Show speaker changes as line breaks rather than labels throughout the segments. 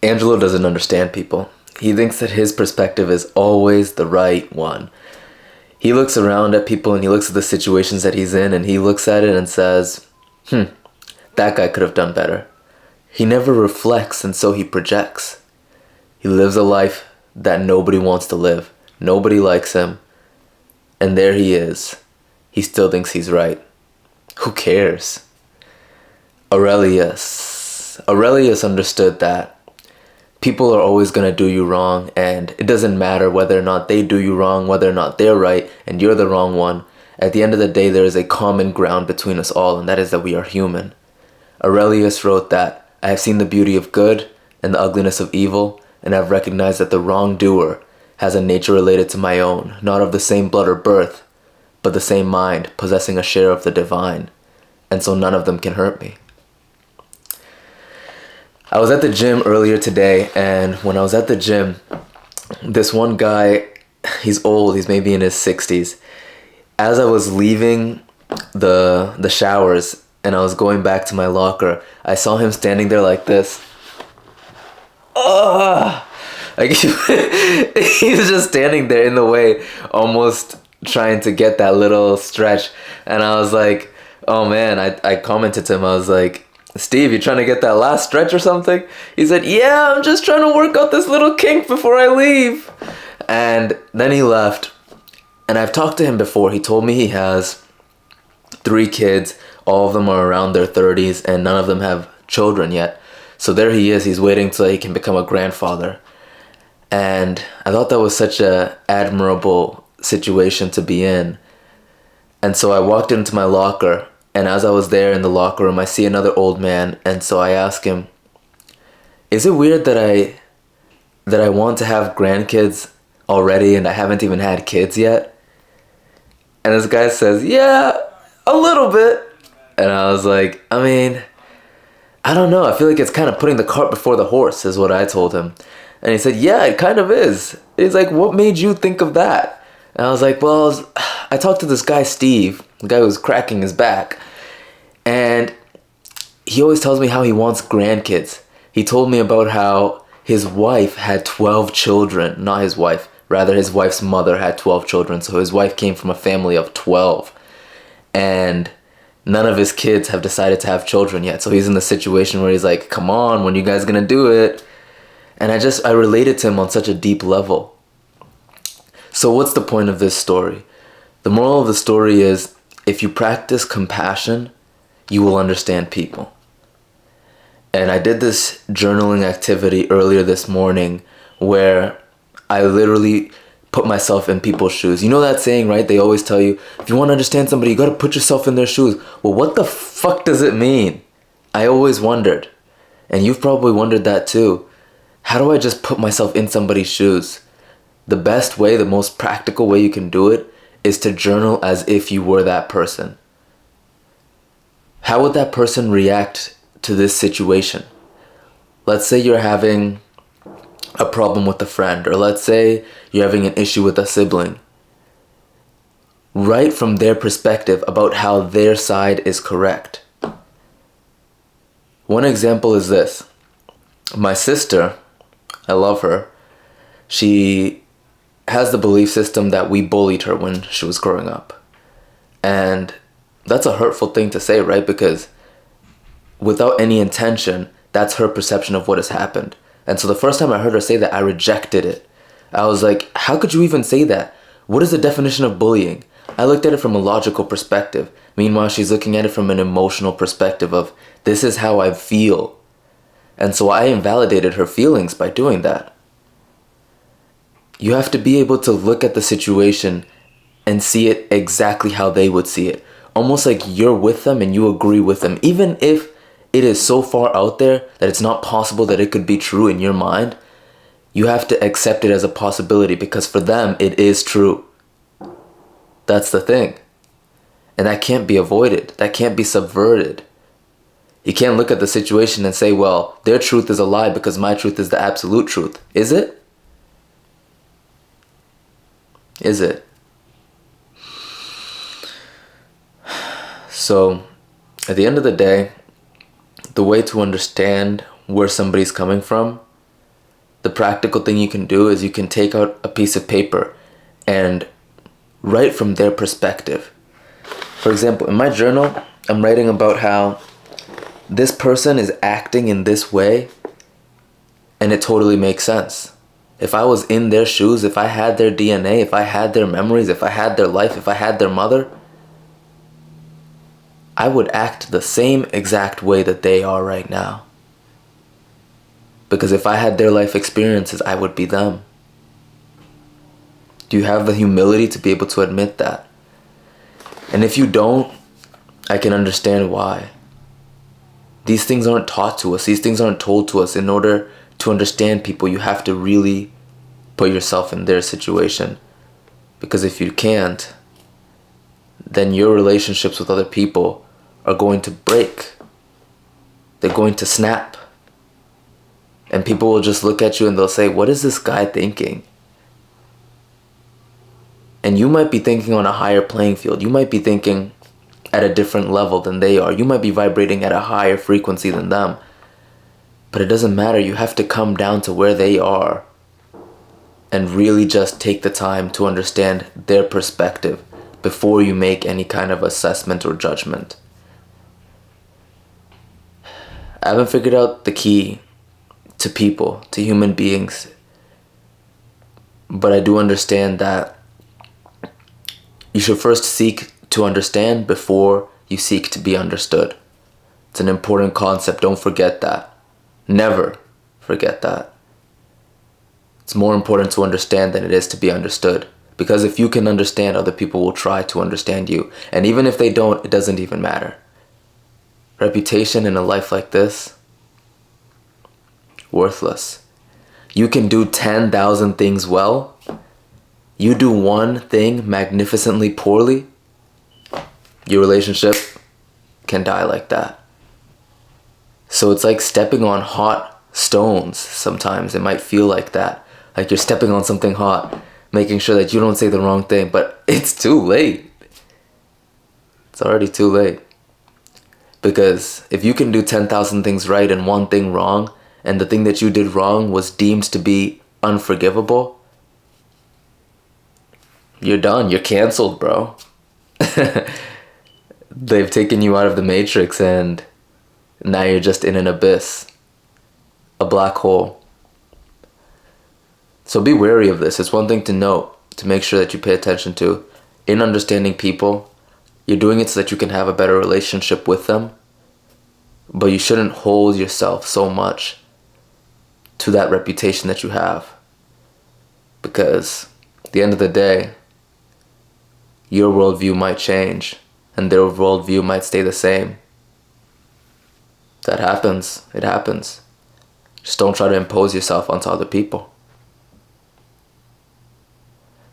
Angelo doesn't understand people. He thinks that his perspective is always the right one. He looks around at people and he looks at the situations that he's in and he looks at it and says, that guy could have done better. He never reflects, and so he projects. He lives a life that nobody wants to live. Nobody likes him. And there he is. He still thinks he's right. Who cares? Aurelius understood that people are always going to do you wrong, and it doesn't matter whether or not they do you wrong, whether or not they're right and you're the wrong one. At the end of the day, there is a common ground between us all, and that is that we are human. Aurelius wrote that, I have seen the beauty of good and the ugliness of evil, and have recognized that the wrongdoer has a nature related to my own, not of the same blood or birth, but the same mind, possessing a share of the divine, and so none of them can hurt me. I was at the gym earlier today, and when I was at the gym, this one guy, he's old, he's maybe in his 60s. As I was leaving the showers and I was going back to my locker, I saw him standing there like this. Like he was just standing there in the way, almost trying to get that little stretch. And I was like, oh man, I commented to him, I was like, Steve, you trying to get that last stretch or something? He said, yeah, I'm just trying to work out this little kink before I leave. And then he left. And I've talked to him before. He told me he has 3 kids. All of them are around their 30s and none of them have children yet. So there he is. He's waiting till he can become a grandfather. And I thought that was such a admirable situation to be in. And so I walked into my locker, and as I was there in the locker room, I see another old man, and so I ask him, is it weird that I want to have grandkids already and I haven't even had kids yet? And this guy says, yeah, a little bit. And I was like, I mean, I don't know. I feel like it's kind of putting the cart before the horse, is what I told him. And he said, yeah, it kind of is. He's like, what made you think of that? And I was like, well, I talked to this guy, Steve, the guy who was cracking his back. And he always tells me how he wants grandkids. He told me about how his wife had 12 children. Not his wife. Rather, his wife's mother had 12 children. So his wife came from a family of 12. And none of his kids have decided to have children yet. So he's in the situation where he's like, come on, when you guys gonna do it? And I related to him on such a deep level. So what's the point of this story? The moral of the story is, if you practice compassion, you will understand people. And I did this journaling activity earlier this morning where I literally put myself in people's shoes. You know that saying, right? They always tell you, if you want to understand somebody, you got to put yourself in their shoes. Well, what the fuck does it mean? I always wondered. And you've probably wondered that too. How do I just put myself in somebody's shoes? The best way, the most practical way you can do it is to journal as if you were that person. How would that person react to this situation? Let's say you're having a problem with a friend, or let's say you're having an issue with a sibling. Write from their perspective about how their side is correct. One example is this. My sister, I love her, she has the belief system that we bullied her when she was growing up. And that's a hurtful thing to say, right? Because without any intention, that's her perception of what has happened. And so the first time I heard her say that, I rejected it. I was like, how could you even say that? What is the definition of bullying? I looked at it from a logical perspective. Meanwhile, she's looking at it from an emotional perspective of, this is how I feel. And so I invalidated her feelings by doing that. You have to be able to look at the situation and see it exactly how they would see it. Almost like you're with them and you agree with them. Even if it is so far out there that it's not possible that it could be true in your mind, you have to accept it as a possibility because for them, it is true. That's the thing. And that can't be avoided. That can't be subverted. You can't look at the situation and say, well, their truth is a lie because my truth is the absolute truth. Is it? Is it? So, at the end of the day, the way to understand where somebody's coming from the practical thing you can do is you can take out a piece of paper and write from their perspective. For example, in my journal, I'm writing about how this person is acting in this way, and it totally makes sense. If I was in their shoes, if I had their DNA, if I had their memories, if I had their life, if I had their mother, I would act the same exact way that they are right now. Because if I had their life experiences, I would be them. Do you have the humility to be able to admit that? And if you don't, I can understand why. These things aren't taught to us. These things aren't told to us. In order to understand people, you have to really put yourself in their situation. Because if you can't, then your relationships with other people are going to break. They're going to snap. And people will just look at you and they'll say, what is this guy thinking? And you might be thinking on a higher playing field. You might be thinking at a different level than they are. You might be vibrating at a higher frequency than them. But it doesn't matter. You have to come down to where they are and really just take the time to understand their perspective before you make any kind of assessment or judgment. I haven't figured out the key to people, to human beings, but I do understand that you should first seek to understand before you seek to be understood. It's an important concept. Don't forget that. Never forget that. It's more important to understand than it is to be understood. Because if you can understand, other people will try to understand you. And even if they don't, it doesn't even matter. Reputation in a life like this, worthless. You can do 10,000 things well. You do one thing magnificently poorly, your relationship can die like that. So it's like stepping on hot stones sometimes. It might feel like that. Like you're stepping on something hot, making sure that you don't say the wrong thing, but it's too late. It's already too late. Because if you can do 10,000 things right and one thing wrong, and the thing that you did wrong was deemed to be unforgivable, you're done. You're canceled, bro. They've taken you out of the matrix and now you're just in an abyss, a black hole. So be wary of this. It's one thing to note, to make sure that you pay attention to. In understanding people, you're doing it so that you can have a better relationship with them, but you shouldn't hold yourself so much to that reputation that you have. Because at the end of the day, your worldview might change and their worldview might stay the same. That happens. It happens. Just don't try to impose yourself onto other people.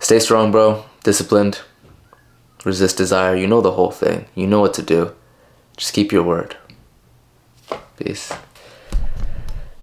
Stay strong, bro. Disciplined. Resist desire. You know the whole thing. You know what to do. Just keep your word. Peace.